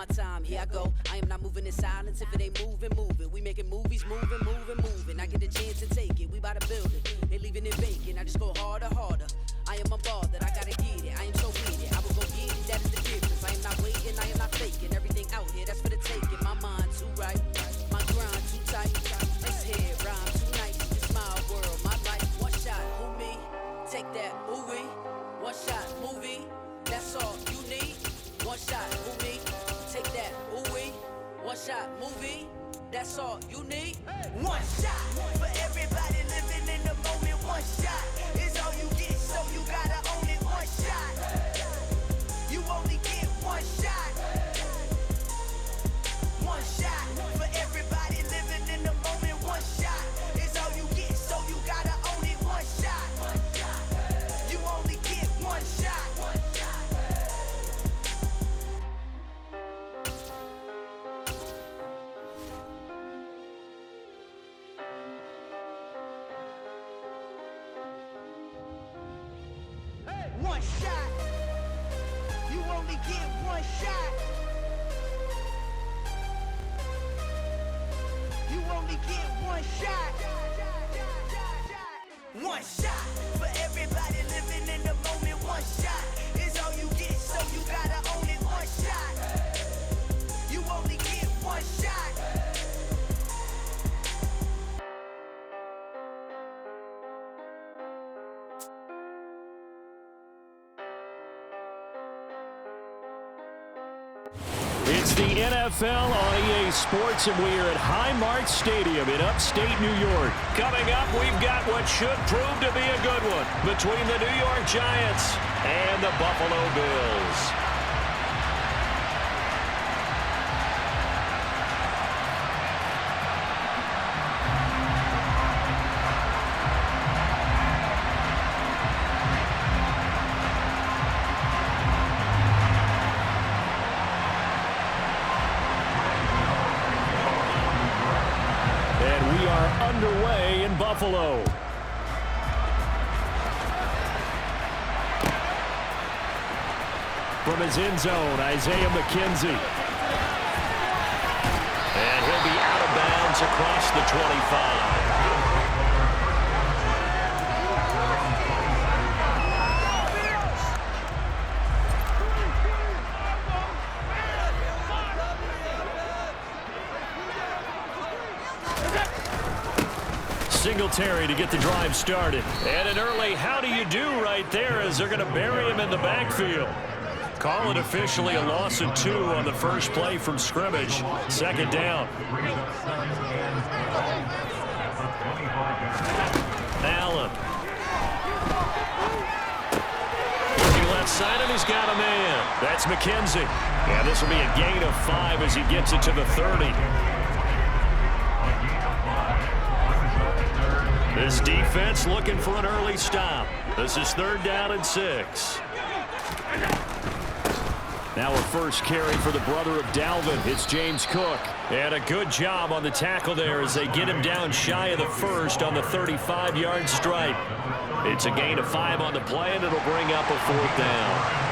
my time, here I go. I am not moving in silence. If it ain't moving, move it. We making movies, moving. I get a chance to take it. We bout to build it. They leaving it vacant. I just go harder. I am unbothered. I gotta get it. I am so with it. I will go get it. That is the difference. I am not waiting. I am not faking. Everything out here, that's for the taking. My mind too right. My grind too tight. Let's hear rhyme too nice. It's my world, my life. One shot, who me? Take that, ooh-wee. One shot, movie. That's all you need. One shot, movie. Take that, ooh-wee. One shot, movie. That's all you need. One shot for everybody living in the moment. One shot is all you get, so you gotta own it. One shot. You only get one shot. One shot for everybody living in the moment. One shot is all you get, so you gotta own it. One shot. You only get one shot. One shot. You only get one shot. You only get one shot. One shot for everybody living in the moment. One shot is all you get, so you gotta own it. One shot. You only get one shot. It's the NFL on EA Sports, and we are at Highmark Stadium in upstate New York. Coming up, we've got what should prove to be a good one between the New York Giants and the Buffalo Bills. Underway in Buffalo. From his end zone, Isaiah McKenzie. And he'll be out of bounds across the 25. Singletary to get the drive started. And an early how do you do right there as they're going to bury him in the backfield. Call it officially a loss of 2 on the first play from scrimmage. Second down. Allen. Looking left side of him, he's got a man. That's McKenzie. Yeah, this will be a gain of 5 as he gets it to the 30. This defense looking for an early stop. This is 3rd down and 6. Now a first carry for the brother of Dalvin. It's James Cook. And a good job on the tackle there as they get him down shy of the first on the 35-yard stripe. It's a gain of 5 on the play, and it'll bring up a 4th down.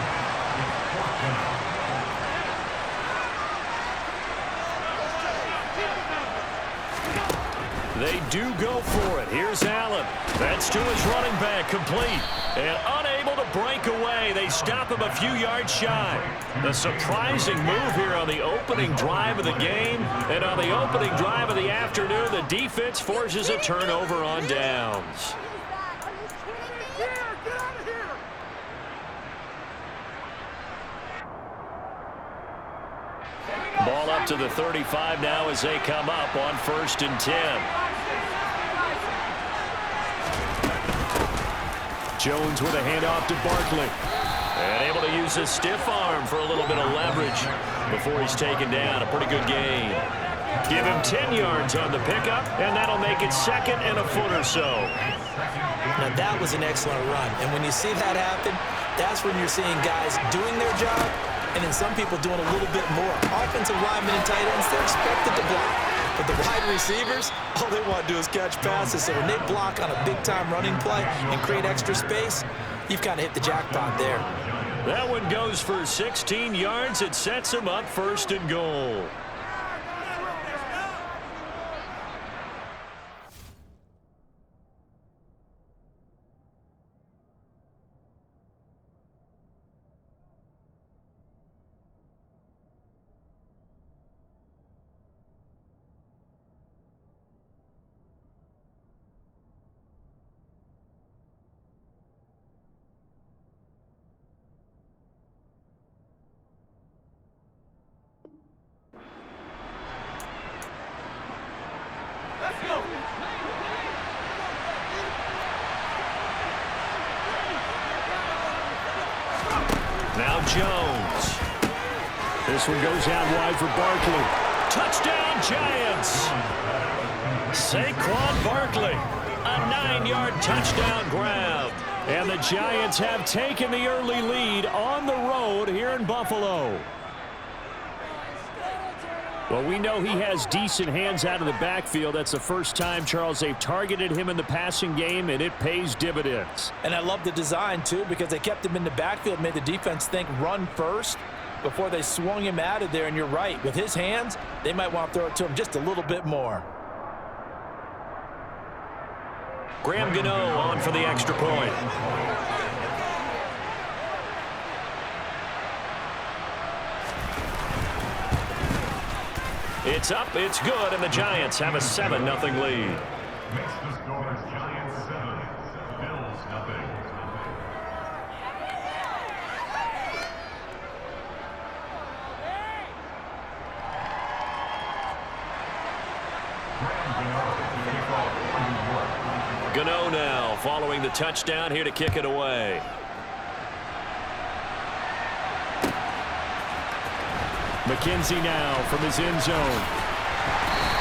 They do go for it. Here's Allen. That's to his running back, complete. And unable to break away. They stop him a few yards shy. The surprising move here on the opening drive of the game. And on the opening drive of the afternoon, the defense forces a turnover on downs. Ball up to the 35 now as they come up on 1st and 10. Jones with a handoff to Barkley. And able to use his stiff arm for a little bit of leverage before he's taken down. A pretty good gain. Give him 10 yards on the pickup, and that'll make it 2nd and a foot or so. Now that was an excellent run. And when you see that happen, that's when you're seeing guys doing their job, and then some people doing a little bit more. Offensive linemen and tight ends, they're expected to block. But the wide receivers, all they want to do is catch passes. So when they block on a big-time running play and create extra space, you've kind of hit the jackpot there. That one goes for 16 yards. It sets him up 1st and goal. Now Jones. This one goes out wide for Barkley. Touchdown, Giants. Saquon Barkley. A 9-yard touchdown grab. And the Giants have taken the early lead on the road here in Buffalo. Well, we know he has decent hands out of the backfield. That's the first time, Charles, they've targeted him in the passing game, and it pays dividends. And I love the design, too, because they kept him in the backfield, made the defense think run first before they swung him out of there. And you're right, with his hands, they might want to throw it to him just a little bit more. Graham Gano on for the extra point. It's up, it's good, and the Giants have a 7-0 lead. Makes the score Giants 7, Bills 0. Gano now following the touchdown, here to kick it away. McKenzie now from his end zone.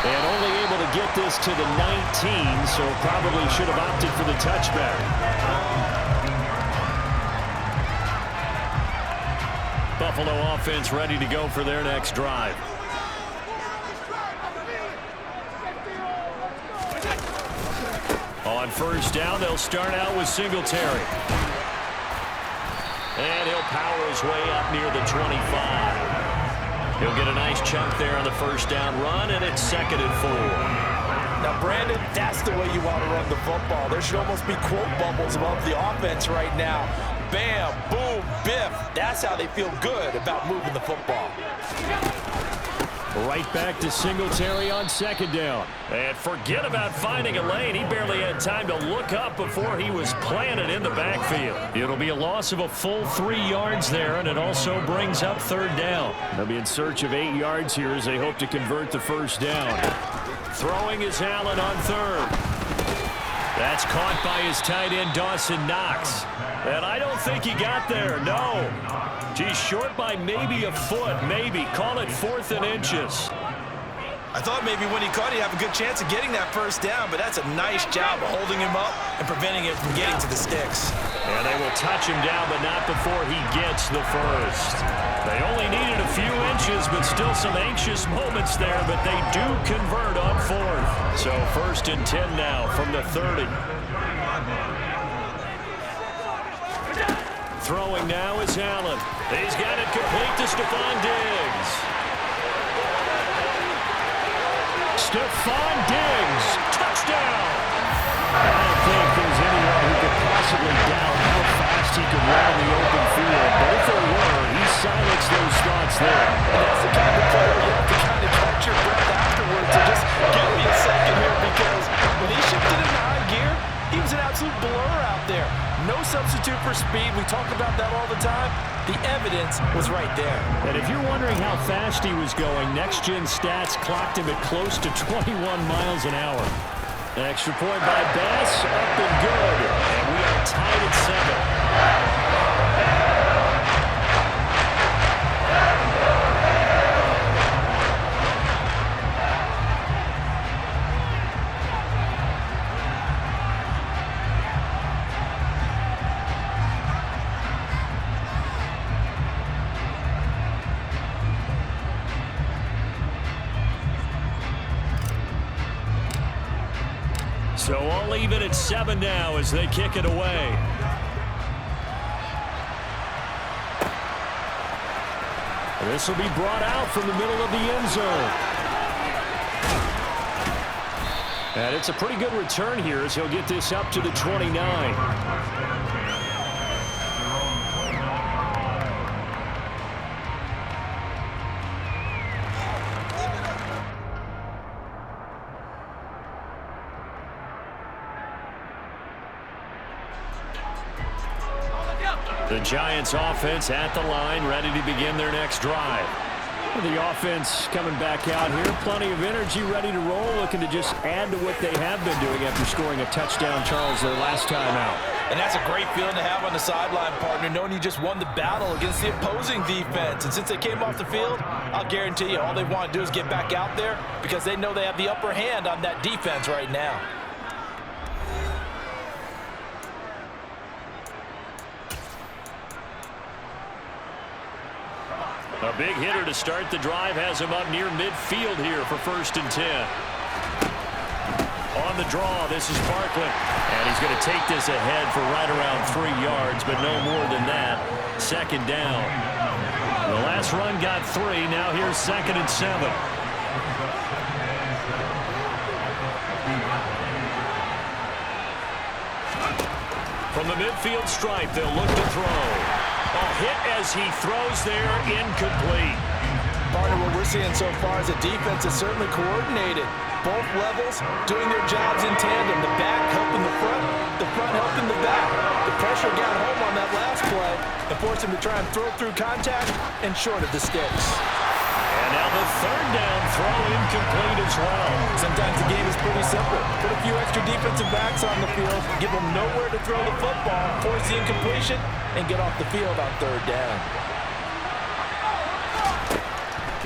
And only able to get this to the 19, so probably should have opted for the touchback. Buffalo offense ready to go for their next drive. On 1st down, they'll start out with Singletary. And he'll power his way up near the 25. He'll get a nice chunk there on the 1st down run, and it's 2nd and 4. Now, Brandon, that's the way you want to run the football. There should almost be quote bubbles above the offense right now. Bam, boom, biff. That's how they feel good about moving the football. Right back to Singletary on 2nd down. And forget about finding a lane. He barely had time to look up before he was planted in the backfield. It'll be a loss of a full 3 yards there, and it also brings up 3rd down. They'll be in search of 8 yards here as they hope to convert the 1st down. Throwing is Allen on 3rd. That's caught by his tight end, Dawson Knox. And I don't think he got there, no. He's short by maybe a foot, maybe. Call it 4th and inches. I thought maybe when he caught it, he'd have a good chance of getting that 1st down, but that's a nice job of holding him up and preventing him from getting to the sticks. And they will touch him down, but not before he gets the 1st. They only needed a few inches, but still some anxious moments there, but they do convert on 4th. So 1st and 10 now from the 30. Throwing now is Allen. He's got it complete to Stephon Diggs. Stephon Diggs, touchdown! I don't think there's anyone who could possibly doubt how fast he could run in the open field. But if there were, he silenced those thoughts there. That's the kind of player you have to kind of catch your breath afterwards. So just give me a second here, because when he shifted into high gear, he was an absolute blur out there. No substitute for speed. We talk about that all the time. The evidence was right there. And if you're wondering how fast he was going, Next Gen Stats clocked him at close to 21 miles an hour. An extra point by Bass, up and good. And we are tied at 7. So all even at 7 now as they kick it away. This will be brought out from the middle of the end zone. And it's a pretty good return here as he'll get this up to the 29. The Giants offense at the line, ready to begin their next drive. The offense coming back out here, plenty of energy, ready to roll, looking to just add to what they have been doing after scoring a touchdown, Charles, their last time out. And that's a great feeling to have on the sideline, partner, knowing you just won the battle against the opposing defense. And since they came off the field, I'll guarantee you all they want to do is get back out there because they know they have the upper hand on that defense right now. A big hitter to start the drive has him up near midfield here for 1st and 10. On the draw, this is Barkley. And he's going to take this ahead for right around 3 yards, but no more than that. 2nd down. The last run got 3. Now here's 2nd and 7. From the midfield stripe, they'll look to throw. A hit as he throws there, incomplete. Partner, what we're seeing so far is a defense that's certainly coordinated. Both levels doing their jobs in tandem. The back helping the front helping the back. The pressure got home on that last play and forced him to try and throw through contact and short of the sticks. And now the 3rd down throw incomplete as well. Sometimes the game is pretty simple. Put a few extra defensive backs on the field, give them nowhere to throw the football, force the incompletion, and get off the field on 3rd down.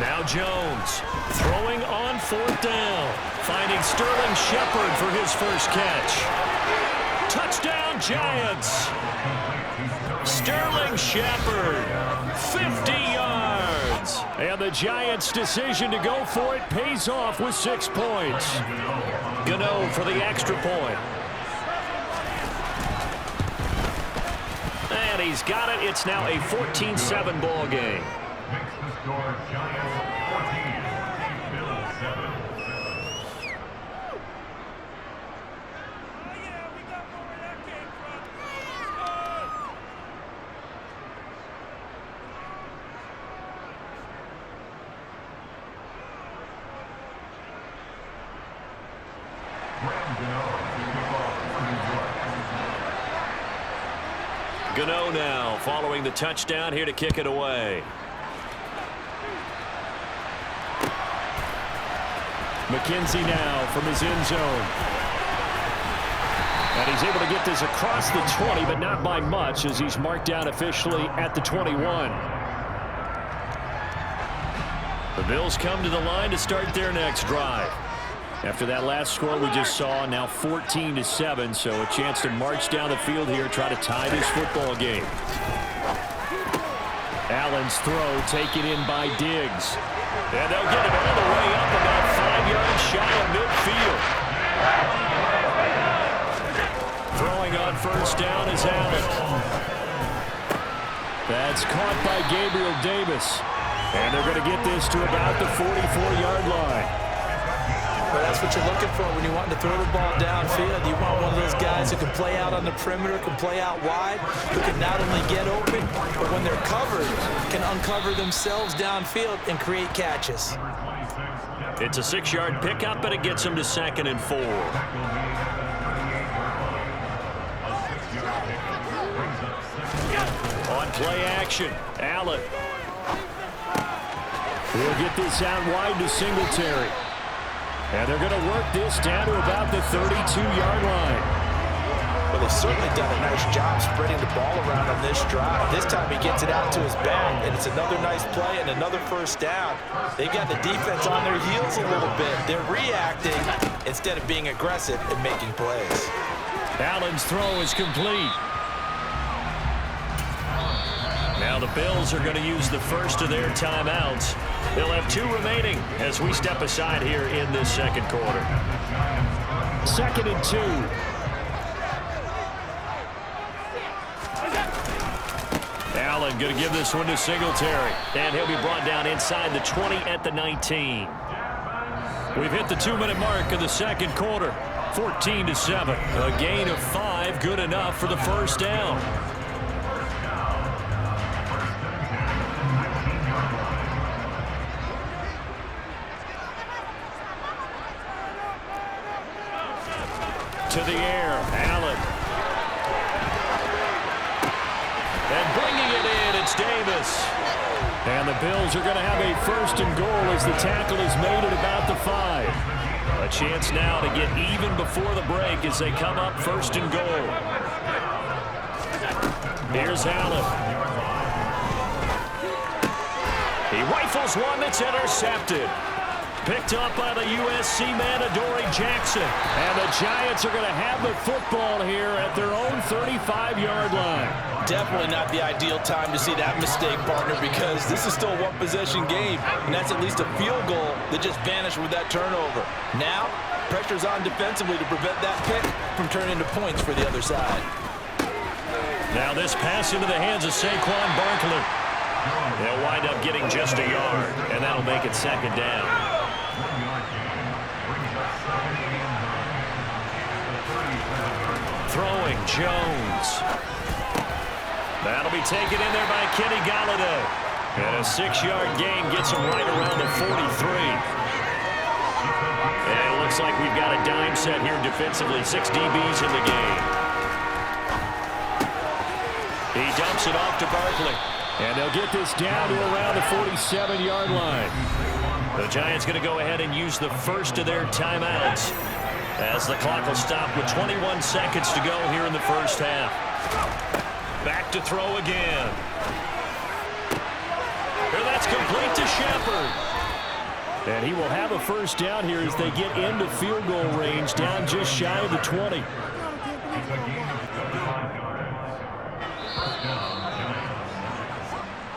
Now Jones throwing on 4th down, finding Sterling Shepard for his first catch. Touchdown Giants! Sterling Shepard, 50 yards. And the Giants' decision to go for it pays off with 6 points. Gano for the extra point. And he's got it. It's now a 14-7 ball game. Makes the score Giants 14, Bills 7. Gano now following the touchdown here to kick it away. McKenzie now from his end zone. And he's able to get this across the 20, but not by much as he's marked down officially at the 21. The Bills come to the line to start their next drive. After that last score we just saw, now 14-7, so a chance to march down the field here, try to tie this football game. Allen's throw taken in by Diggs. And they'll get it all the way up about 5 yards shy of midfield. Throwing on 1st down is Allen. That's caught by Gabriel Davis. And they're going to get this to about the 44-yard line. Well, that's what you're looking for when you want to throw the ball downfield. You want one of those guys who can play out on the perimeter, can play out wide, who can not only get open, but when they're covered, can uncover themselves downfield and create catches. It's a 6-yard pickup, and it gets them to 2nd and 4. On play action, Allen. We'll get this out wide to Singletary. And they're going to work this down to about the 32-yard line. Well, they've certainly done a nice job spreading the ball around on this drive. This time he gets it out to his back, and it's another nice play and another 1st down. They've got the defense on their heels a little bit. They're reacting instead of being aggressive and making plays. Allen's throw is complete. Now the Bills are going to use the first of their timeouts. They'll have 2 remaining as we step aside here in this 2nd quarter. 2nd and 2. Allen going to give this one to Singletary. And he'll be brought down inside the 20 at the 19. We've hit the 2-minute mark of the second quarter. 14-7. A gain of 5, good enough for the first down. To the air, Allen. And bringing it in, it's Davis. And the Bills are going to have a first and goal as the tackle is made at about the 5. A chance now to get even before the break as they come up first and goal. Here's Allen. He rifles one that's intercepted. Picked up by the USC man, Adoree Jackson. And the Giants are going to have the football here at their own 35-yard line. Definitely not the ideal time to see that mistake, partner, because this is still a one-possession game, and that's at least a field goal that just vanished with that turnover. Now, pressure's on defensively to prevent that pick from turning into points for the other side. Now this pass into the hands of Saquon Barkley. They'll wind up getting just a yard, and that'll make it second down. Throwing Jones. That'll be taken in there by Kenny Golladay. And a 6-yard gain gets him right around the 43. And it looks like we've got a dime set here defensively. 6 DBs in the game. He dumps it off to Barkley. And they'll get this down to around the 47-yard line. The Giants going to go ahead and use the first of their timeouts as the clock will stop with 21 seconds to go here in the first half. Back to throw again. And that's complete to Shepard. And he will have a first down here as they get into field goal range, down just shy of the 20.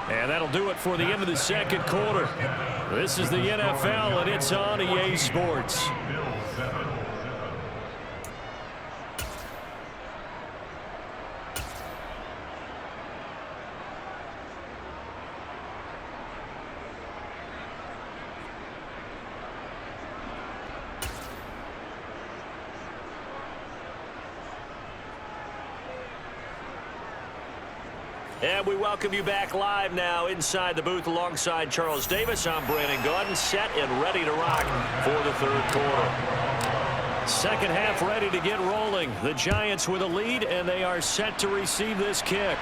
And that'll do it for the end of the second quarter. This is the NFL, and it's on EA Sports. And we welcome you back live now inside the booth alongside Charles Davis. I'm Brandon Gordon, set and ready to rock for the third quarter. Second half ready to get rolling. The Giants with a lead, and they are set to receive this kick.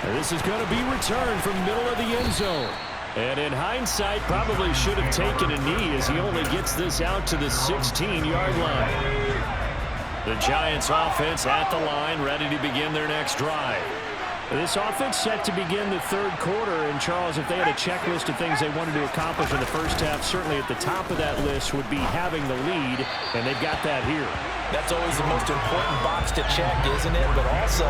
And this is going to be returned from middle of the end zone. And in hindsight, probably should have taken a knee as he only gets this out to the 16-yard line. The Giants offense at the line, ready to begin their next drive. This offense set to begin the third quarter. And, Charles, if they had a checklist of things they wanted to accomplish in the first half, certainly at the top of that list would be having the lead, and they've got that here. That's always the most important box to check, isn't it? But also,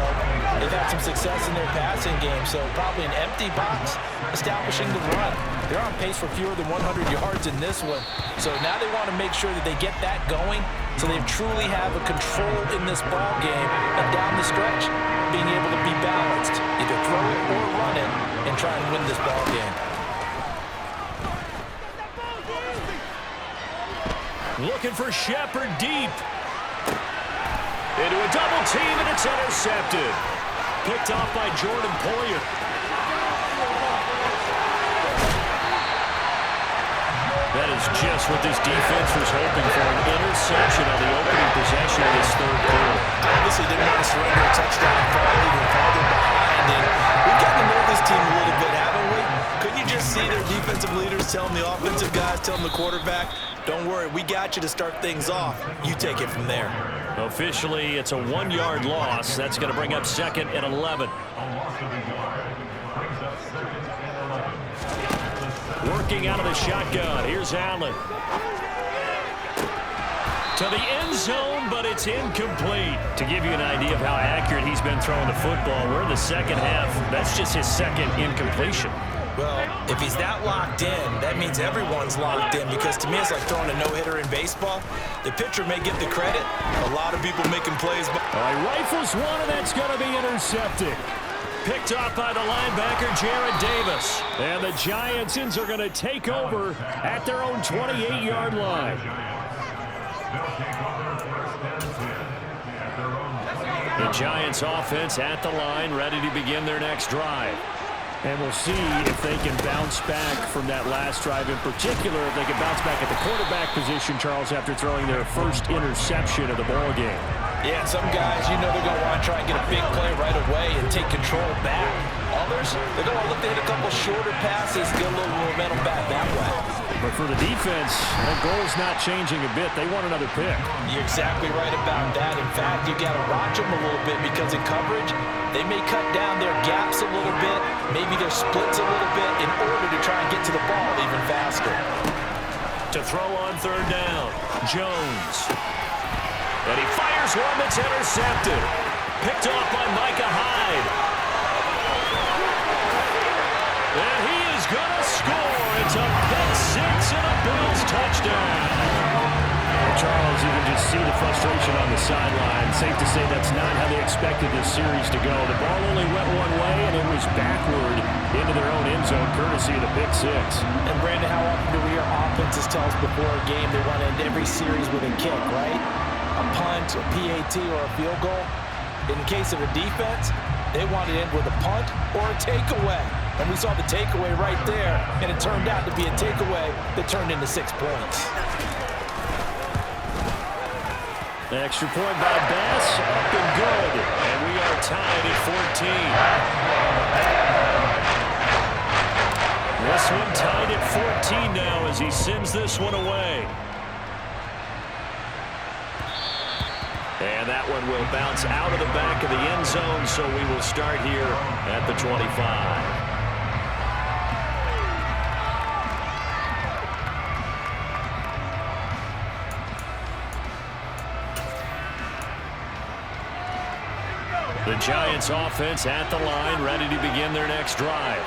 they've had some success in their passing game, so probably an empty box establishing the run. They're on pace for fewer than 100 yards in this one. So now they want to make sure that they get that going so they truly have a control in this ball game and down the stretch, being able to be balanced, either throw it or run it, and try and win this ball game. Looking for Shepard deep. Into a double team, and it's intercepted. Picked off by Jordan Poyer. That is just what this defense was hoping for, an interception on the opening possession of this third quarter. Obviously didn't want to surrender a touchdown fall, even farther behind. And we've gotten to know this team a little bit, haven't we? Couldn't you just see their defensive leaders telling the offensive guys, telling the quarterback, don't worry, we got you to start things off. You take it from there. Officially, it's a 1-yard loss. That's going to bring up second and 11. Working out of the shotgun. Here's Allen. To the end zone, but it's incomplete. To give you an idea of how accurate he's been throwing the football, we're in the second half. That's just his second incompletion. Well, if he's that locked in, that means everyone's locked in, because to me it's like throwing a no-hitter in baseball. The pitcher may get the credit. A lot of people making plays. All right, rifles one, and that's going to be intercepted. Picked off by the linebacker, Jared Davis. And the Giants are going to take over at their own 28-yard line. The Giants offense at the line, ready to begin their next drive. And we'll see if they can bounce back from that last drive, in particular, if they can bounce back at the quarterback position, Charles, after throwing their first interception of the ball game. Yeah, some guys, you know, they're going to want to try and get a big play right away and take control back. Others, they're going to look to hit a couple shorter passes, get a little momentum back that way. But for the defense, that goal's not changing a bit. They want another pick. You're exactly right about that. In fact, you got to watch them a little bit, because in coverage, they may cut down their gaps a little bit, maybe their splits a little bit, in order to try and get to the ball even faster. To throw on third down, Jones. And he fires one that's intercepted. Picked off by Micah Hyde. And he is going to score. It's a pick six and a Bills touchdown. Charles, you can just see the frustration on the sideline. Safe to say that's not how they expected this series to go. The ball only went one way, and it was backward into their own end zone, courtesy of the pick six. And, Brandon, how often do we hear offenses tell us before a game they want to end every series with a kick, right? A punt, a PAT, or a field goal. In the case of a defense, they want to end with a punt or a takeaway. And we saw the takeaway right there, and it turned out to be a takeaway that turned into 6 points. Extra point by Bass, up and good. And we are tied at 14. This one tied at 14 now as he sends this one away. And that one will bounce out of the back of the end zone, so we will start here at the 25. The Giants offense at the line, ready to begin their next drive.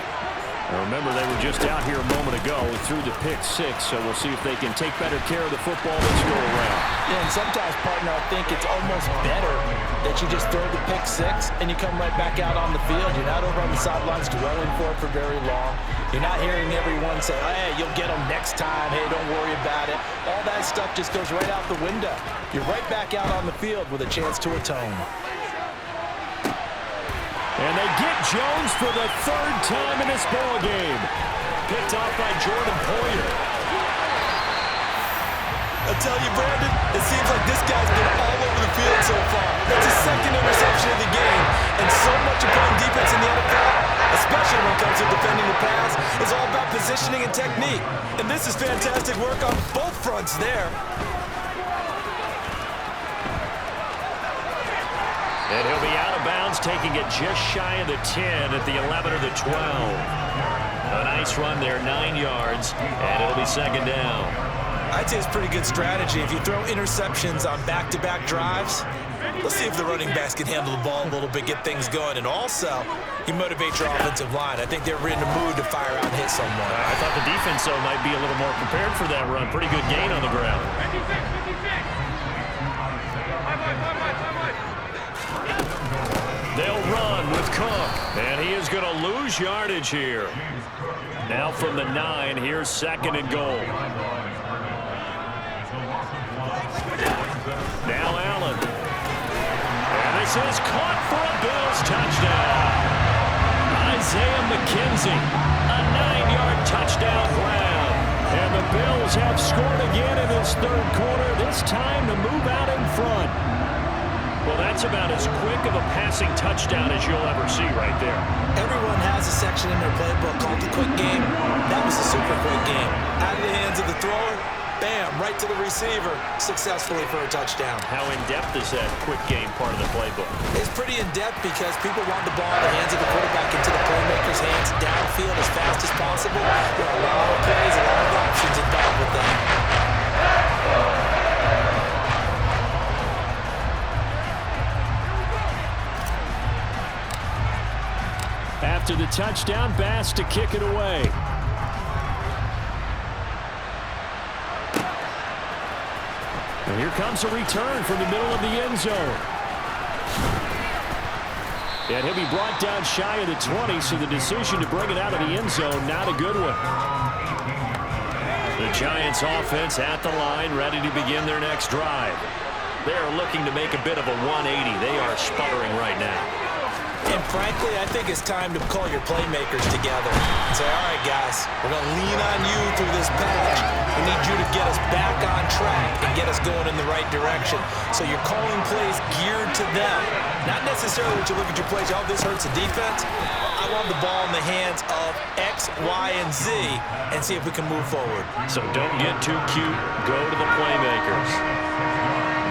Now remember, they were just out here a moment ago through the pick six, so we'll see if they can take better care of the football this go around. Yeah, and sometimes, partner, I think it's almost better that you just throw the pick six and you come right back out on the field. You're not over on the sidelines dwelling for it for very long. You're not hearing everyone say, hey, you'll get them next time. Hey, don't worry about it. All that stuff just goes right out the window. You're right back out on the field with a chance to atone. And they get Jones for the third time in this ball game. Picked off by Jordan Poyer. I tell you, Brandon, it seems like this guy's been all over the field so far. That's his second interception of the game. And so much of playing defense in the NFL, especially when it comes to defending the pass, is all about positioning and technique. And this is fantastic work on both fronts there. And he'll be out of bounds, taking it just shy of the 10 at the 11 or the 12. A nice run there, 9 yards, and it'll be second down. I'd say it's pretty good strategy. If you throw interceptions on back-to-back drives, let's see if the running backs can handle the ball a little bit, get things going. And also, you motivate your offensive line. I think they're in the mood to fire out and hit someone. I thought the defense, though, might be a little more prepared for that run. Pretty good gain on the ground. They'll run with Cook, and he is going to lose yardage here. Now from the 9, here's second and goal. Now Allen. And this is caught for a Bills touchdown. Isaiah McKenzie, a 9-yard touchdown grab. And the Bills have scored again in this third quarter, this time to move out in front. Well, that's about as quick of a passing touchdown as you'll ever see right there. Everyone has a section in their playbook called the quick game. That was a super quick game. Out of the hands of the thrower, bam, right to the receiver, successfully for a touchdown. How in-depth is that quick game part of the playbook? It's pretty in-depth because people want the ball in the hands of the quarterback into the playmaker's hands downfield as fast as possible. There are a lot of plays, a lot of options involved with that. After the touchdown, Bass to kick it away. And here comes a return from the middle of the end zone. And he'll be brought down shy of the 20, so the decision to bring it out of the end zone, not a good one. The Giants offense at the line, ready to begin their next drive. They are looking to make a bit of a 180. They are sputtering right now. And frankly, I think it's time to call your playmakers together and say, all right, guys, we're going to lean on you through this patch. We need you to get us back on track and get us going in the right direction. So you're calling plays geared to them. Not necessarily that you look at your plays, oh, this hurts the defense. I want the ball in the hands of X, Y, and Z and see if we can move forward. So don't get too cute. Go to the playmakers.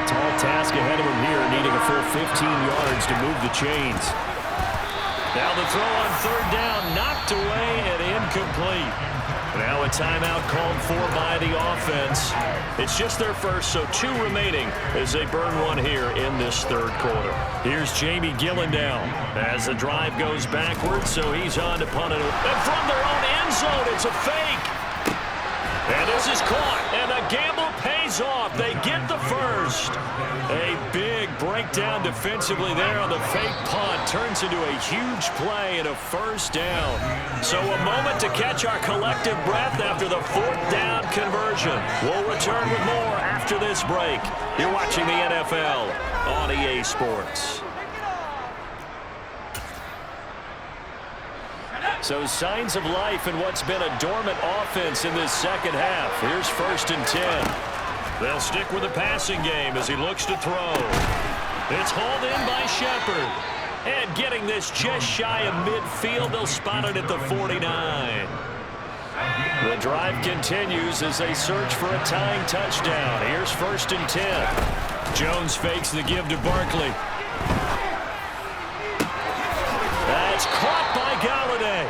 Tall task ahead of him here, needing a full 15 yards to move the chains. Now the throw on third down, knocked away and incomplete. Now a timeout called for by the offense. It's just their first, so 2 remaining as they burn one here in this third quarter. Here's Jamie Gillen down as the drive goes backwards, so he's on to punt it. And from their own end zone, it's a fake. And this is caught, and the gamble pays off. They get the first. A big breakdown defensively there on the fake punt. Turns into a huge play and a first down. So a moment to catch our collective breath after the 4th down conversion. We'll return with more after this break. You're watching the NFL on EA Sports. So signs of life in what's been a dormant offense in this second half. Here's 1st and 10. They'll stick with the passing game as he looks to throw. It's hauled in by Shepard. And getting this just shy of midfield, they'll spot it at the 49. The drive continues as they search for a tying touchdown. Here's 1st and 10. Jones fakes the give to Barkley. That's caught by Galladay.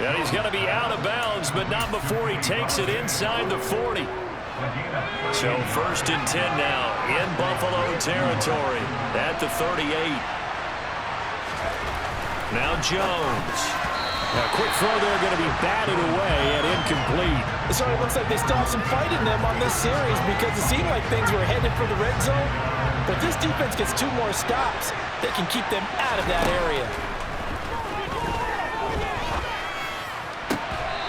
And he's going to be out of bounds, but not before he takes it inside the 40. So 1st and 10 now in Buffalo territory at the 38. Now Jones. A quick throw there going to be batted away and incomplete. So it looks like they still have some fight in them on this series because it seemed like things were headed for the red zone. But this defense gets 2 more stops. They can keep them out of that area.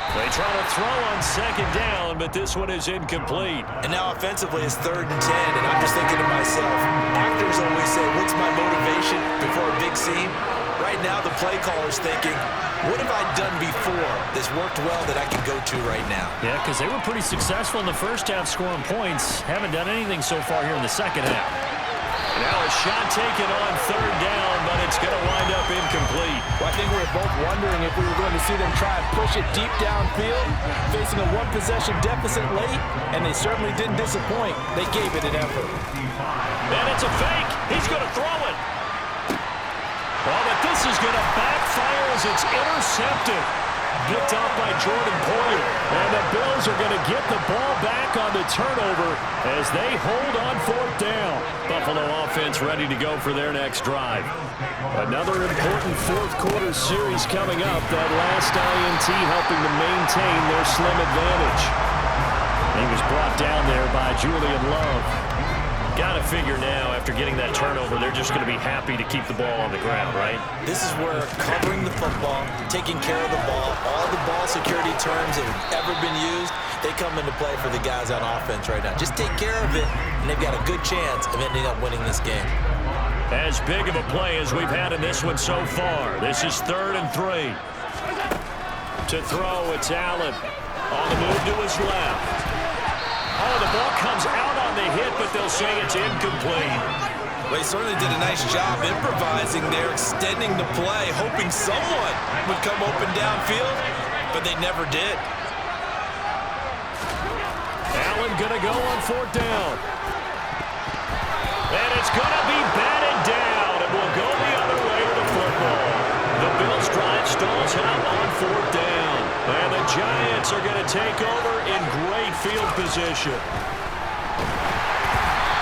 They try to throw on 2nd down, but this one is incomplete. And now offensively it's 3rd and 10, and I'm just thinking to myself, actors always say, what's my motivation before a big scene? Right now the play caller's thinking, what have I done before that's worked well that I can go to right now? Yeah, because they were pretty successful in the first half scoring points. Haven't done anything so far here in the second half. Now a shot taken on 3rd down, but it's going to wind up incomplete. Well, I think we were both wondering if we were going to see them try and push it deep downfield, facing a 1-possession deficit late, and they certainly didn't disappoint. They gave it an effort. And it's a fake. He's going to throw it. Oh, but this is going to backfire as it's intercepted. Picked off by Jordan Poyer. And the Bills are going to get the ball back on the turnover as they hold on 4th down. Buffalo offense ready to go for their next drive. Another important 4th quarter series coming up. That last INT helping to maintain their slim advantage. He was brought down there by Julian Love. Got to figure now, after getting that turnover, they're just going to be happy to keep the ball on the ground, right? This is where covering the football, taking care of the ball, all the ball security terms that have ever been used, they come into play for the guys on offense right now. Just take care of it, and they've got a good chance of ending up winning this game. As big of a play as we've had in this one so far. This is 3rd and 3. To throw, it's Allen. On the move to his left. Oh, the ball comes out on the hit, but they'll say it's incomplete. Well, he certainly did a nice job improvising there, extending the play, hoping someone would come open downfield, but they never did. Allen going to go on 4th down. And it's going to be batted down, and will go the other way to the football. The Bills drive stalls out on 4th down. And the Giants are going to take over in great field position.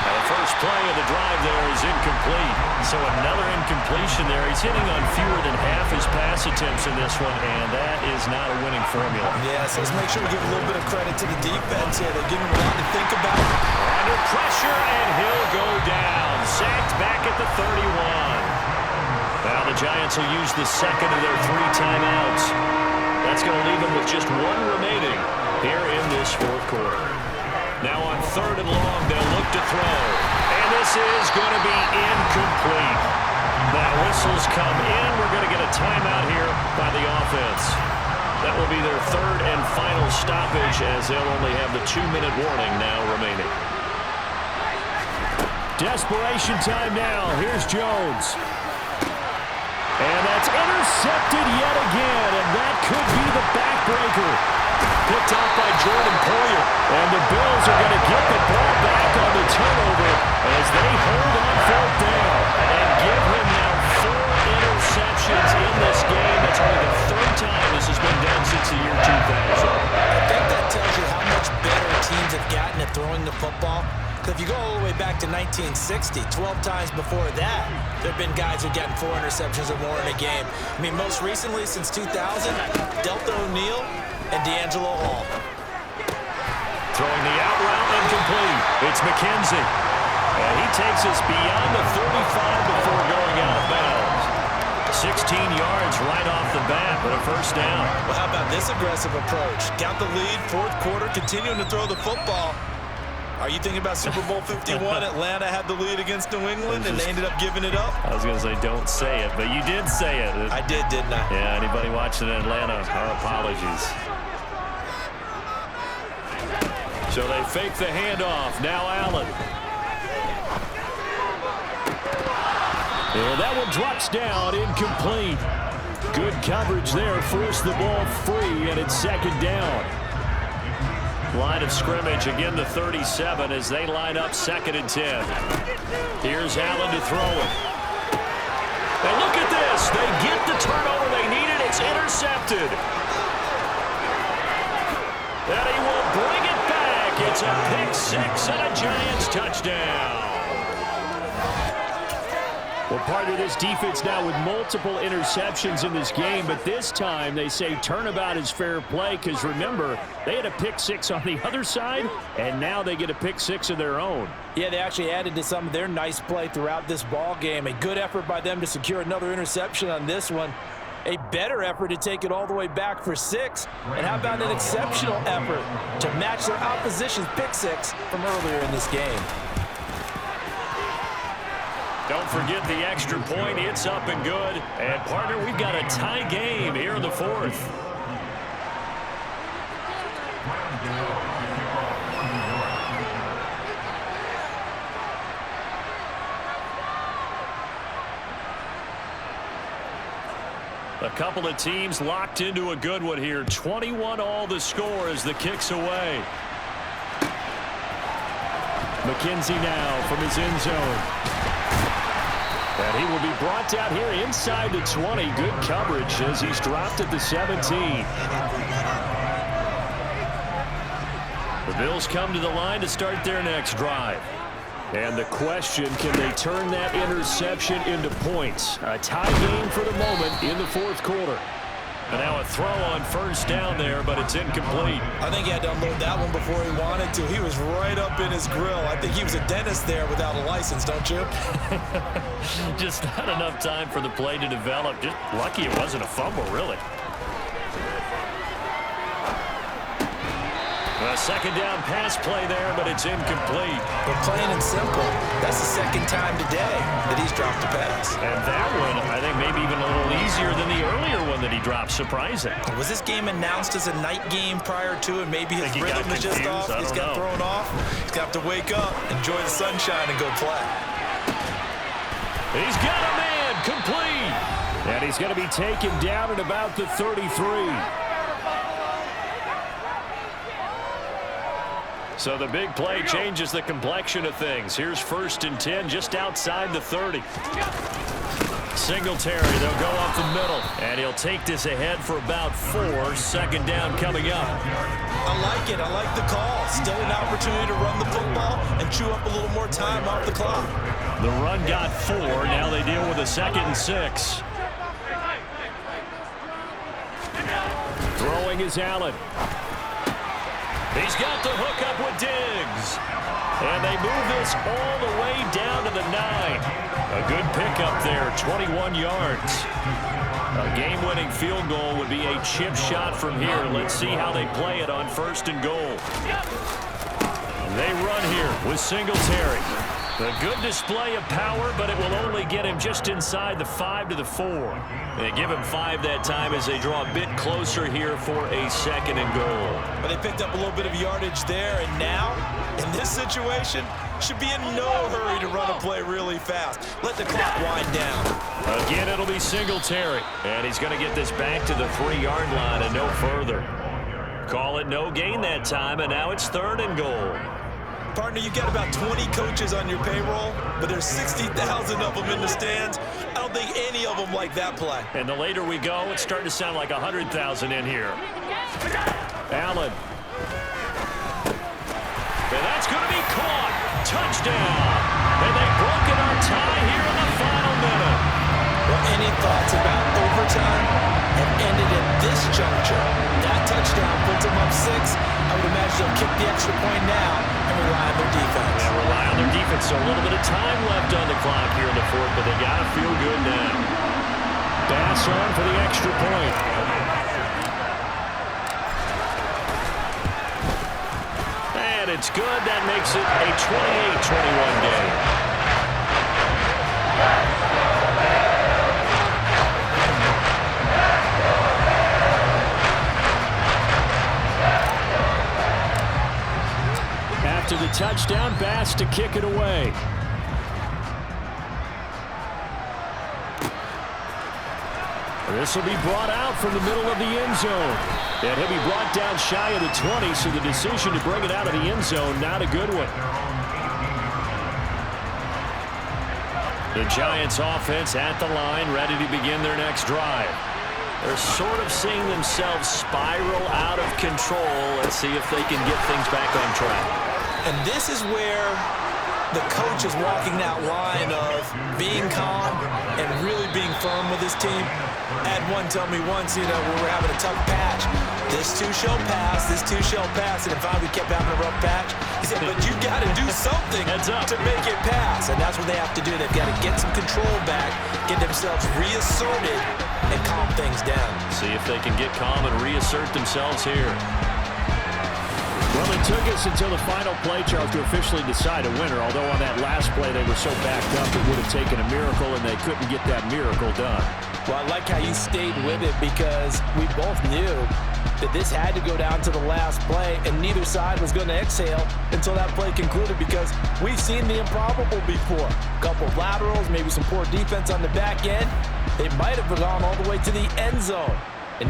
Now the first first play of the drive there is incomplete. So another incompletion there. He's hitting on fewer than half his pass attempts in this one, and that is not a winning formula. Yeah, so let's make sure we give a little bit of credit to the defense here. They're giving him a lot to think about. Under pressure, and he'll go down. Sacked back at the 31. Now the Giants will use the second of their 3 timeouts. That's going to leave them with just 1 remaining here in this fourth quarter. Now on 3rd and long, they'll look to throw. And this is going to be incomplete. Now whistles come in. We're going to get a timeout here by the offense. That will be their 3rd and final stoppage, as they'll only have the 2-minute warning now remaining. Desperation time now. Here's Jones. And that's intercepted yet again, and that could be the backbreaker. Picked off by Jordan Poyer, and the Bills are going to get the ball back on the turnover as they hold on 4th down and give him now 4 interceptions in this game. That's only the 3rd time this has been done since the year 2000. I think that tells you how much better teams have gotten at throwing the football. If you go all the way back to 1960, 12 times before that, there have been guys who've gotten 4 interceptions or more in a game. I mean, most recently, since 2000, Delta O'Neal and D'Angelo Hall. Throwing the out route incomplete. It's McKenzie. And he takes us beyond the 35 before going out of bounds. 16 yards right off the bat, but a first down. Well, how about this aggressive approach? Count the lead, 4th quarter, continuing to throw the football. Are you thinking about Super Bowl 51? Atlanta had the lead against New England, and they ended up giving it up? I was going to say, don't say it, but you did say it. I did, didn't I? Yeah, anybody watching in Atlanta, our apologies. So they fake the handoff. Now Allen. And that one drops down, incomplete. Good coverage there, forced the ball free, and it's 2nd down. Line of scrimmage, again the 37 as they line up 2nd and 10. Here's Allen to throw it. And look at this. They get the turnover they needed. It's intercepted. And he will bring it back. It's a pick 6 and a Giants touchdown. Well, part of this defense now with multiple interceptions in this game, but this time they say turnabout is fair play because, remember, they had a pick 6 on the other side, and now they get a pick 6 of their own. Yeah, they actually added to some of their nice play throughout this ball game. A good effort by them to secure another interception on this one. A better effort to take it all the way back for 6. And how about an exceptional effort to match their opposition's pick 6 from earlier in this game? Don't forget the extra point. It's up and good. And, partner, we've got a tie game here in the 4th. A couple of teams locked into a good one here. 21 all the score as the kick's away. McKenzie now from his end zone. And he will be brought down here inside the 20. Good coverage as he's dropped at the 17. The Bills come to the line to start their next drive. And the question, can they turn that interception into points? A tie game for the moment in the 4th quarter. And now a throw on 1st down there, but it's incomplete. I think he had to unload that one before he wanted to. He was right up in his grill. I think he was a dentist there without a license, don't you? Just not enough time for the play to develop. Just lucky it wasn't a fumble, really. A 2nd down pass play there, but it's incomplete. But plain and simple, that's the 2nd time today that he's dropped a pass. And that one, I think, maybe even a little easier than the earlier one that he dropped. Surprising. Was this game announced as a night game prior to it? Maybe his rhythm is just off. He's got thrown off. He's got to wake up, enjoy the sunshine, and go play. He's got a man complete. And he's going to be taken down at about the 33. So the big play changes the complexion of things. Here's 1st and 10 just outside the 30. Singletary, they'll go up the middle, and he'll take this ahead for about 4. Second down coming up. I like it. I like the call. Still an opportunity to run the football and chew up a little more time off the clock. The run got 4. Now they deal with a 2nd and 6. Throwing is Allen. He's got the hook up with Diggs. And they move this all the way down to the 9. A good pickup there, 21 yards. A game-winning field goal would be a chip shot from here. Let's see how they play it on 1st and goal. They run here with Singletary. A good display of power, but it will only get him just inside the 5 to the 4. They give him 5 that time as they draw a bit closer here for a 2nd and goal. But they picked up a little bit of yardage there, and now, in this situation, should be in no hurry to run a play really fast. Let the clock wind down. Again, it'll be Singletary, and he's going to get this back to the 3-yard line and no further. Call it no gain that time, and now it's 3rd and goal. Partner, you got about 20 coaches on your payroll, but there's 60,000 of them in the stands. I don't think any of them like that play. And the later we go, it's starting to sound like 100,000 in here. Allen. And that's going to be caught. Touchdown. And they've broken our tie here in the final minute. Well, any thoughts about overtime have ended at this juncture. That touchdown puts them up 6. I would imagine they'll kick the extra point now and rely on their defense. Yeah, rely on their defense. So a little bit of time left on the clock here in the 4th, but they got to feel good now. Bass on for the extra point. And it's good. That makes it a 28-21 game. After the touchdown, Bass to kick it away. This will be brought out from the middle of the end zone. And he'll be brought down shy of the 20, so the decision to bring it out of the end zone, not a good one. The Giants offense at the line, ready to begin their next drive. They're sort of seeing themselves spiral out of control. Let's see if they can get things back on track. And this is where the coach is walking that line of being calm and really being firm with his team. I had one tell me once, we were having a tough patch. This too shall pass, this too shall pass. And finally we kept having a rough patch. He said, but you got to do something to make it pass. And that's what they have to do. They've got to get some control back, get themselves reasserted, and calm things down. See if they can get calm and reassert themselves here. Well, it took us until the final play, Charles, to officially decide a winner. Although on that last play they were so backed up, it would have taken a miracle, and they couldn't get that miracle done. Well, I like how you stayed with it because we both knew that this had to go down to the last play, and neither side was going to exhale until that play concluded because we've seen the improbable before. A couple of laterals, maybe some poor defense on the back end. They might have gone all the way to the end zone.